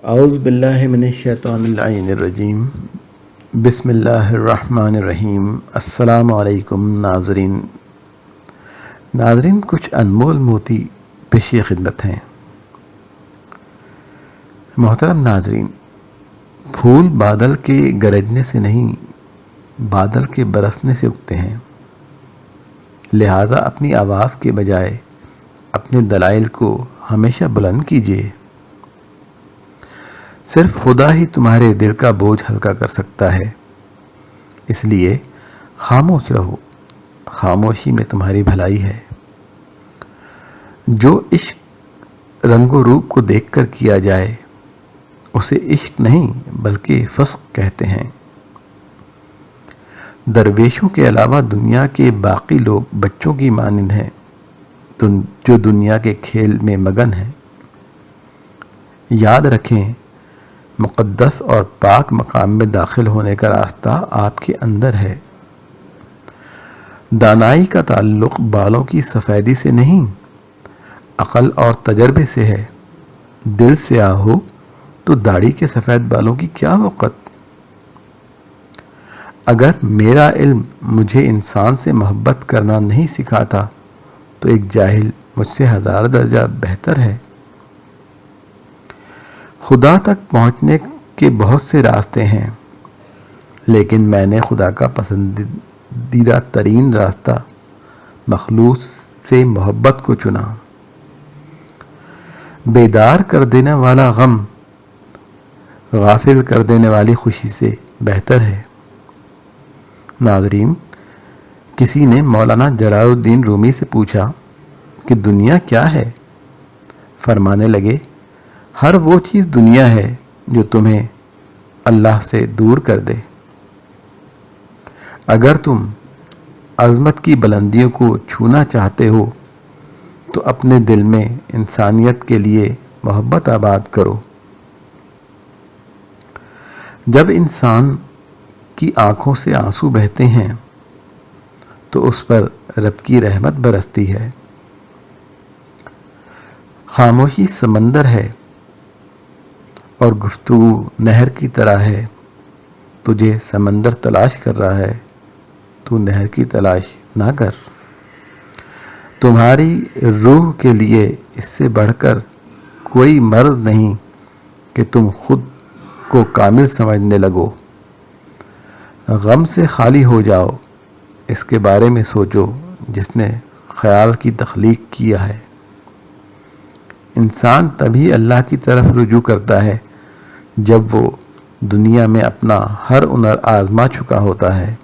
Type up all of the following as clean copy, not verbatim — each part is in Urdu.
اعوذ باللہ من الشیطان اللعین الرجیم بسم اللہ الرحمن الرحیم۔ السلام علیکم ناظرین کچھ انمول موتی پیش خدمت ہیں۔ محترم ناظرین، پھول بادل کے گرجنے سے نہیں، بادل کے برسنے سے اگتے ہیں، لہٰذا اپنی آواز کے بجائے اپنے دلائل کو ہمیشہ بلند کیجیے۔ صرف خدا ہی تمہارے دل کا بوجھ ہلکا کر سکتا ہے، اس لیے خاموش رہو، خاموشی میں تمہاری بھلائی ہے۔ جو عشق رنگ و روپ کو دیکھ کر کیا جائے اسے عشق نہیں بلکہ فسق کہتے ہیں۔ درویشوں کے علاوہ دنیا کے باقی لوگ بچوں کی مانند ہیں جو دنیا کے کھیل میں مگن ہیں۔ یاد رکھیں، مقدس اور پاک مقام میں داخل ہونے کا راستہ آپ کے اندر ہے۔ دانائی کا تعلق بالوں کی سفیدی سے نہیں، عقل اور تجربے سے ہے۔ دل سیاہ ہو تو داڑھی کے سفید بالوں کی کیا وقت؟ اگر میرا علم مجھے انسان سے محبت کرنا نہیں سکھاتا تو ایک جاہل مجھ سے 1000 درجہ بہتر ہے۔ خدا تک پہنچنے کے بہت سے راستے ہیں، لیکن میں نے خدا کا پسندیدہ ترین راستہ مخلوق سے محبت کو چنا۔ بیدار کر دینے والا غم غافل کر دینے والی خوشی سے بہتر ہے۔ ناظرین، کسی نے مولانا جلال الدین رومی سے پوچھا کہ دنیا کیا ہے؟ فرمانے لگے، ہر وہ چیز دنیا ہے جو تمہیں اللہ سے دور کر دے۔ اگر تم عظمت کی بلندیوں کو چھونا چاہتے ہو تو اپنے دل میں انسانیت کے لیے محبت آباد کرو۔ جب انسان کی آنکھوں سے آنسو بہتے ہیں تو اس پر رب کی رحمت برستی ہے۔ خاموشی سمندر ہے اور گفتگو نہر کی طرح ہے۔ تجھے سمندر تلاش کر رہا ہے، تو نہر کی تلاش نہ کر۔ تمہاری روح کے لیے اس سے بڑھ کر کوئی مرض نہیں کہ تم خود کو کامل سمجھنے لگو۔ غم سے خالی ہو جاؤ، اس کے بارے میں سوچو جس نے خیال کی تخلیق کیا ہے۔ انسان تبھی اللہ کی طرف رجوع کرتا ہے جب وہ دنیا میں اپنا ہر ہنر آزما چکا ہوتا ہے۔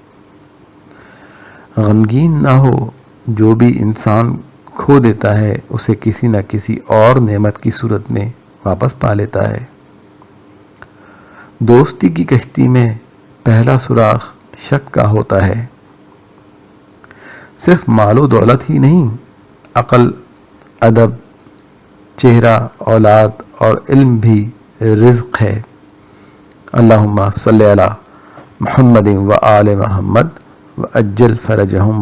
غمگین نہ ہو، جو بھی انسان کھو دیتا ہے اسے کسی نہ کسی اور نعمت کی صورت میں واپس پا لیتا ہے۔ دوستی کی کشتی میں پہلا سوراخ شک کا ہوتا ہے۔ صرف مال و دولت ہی نہیں، عقل، ادب، چہرہ، اولاد اور علم بھی رزق ہے۔ اللہم صلی علی محمد و آل محمد وعجل فرجہم۔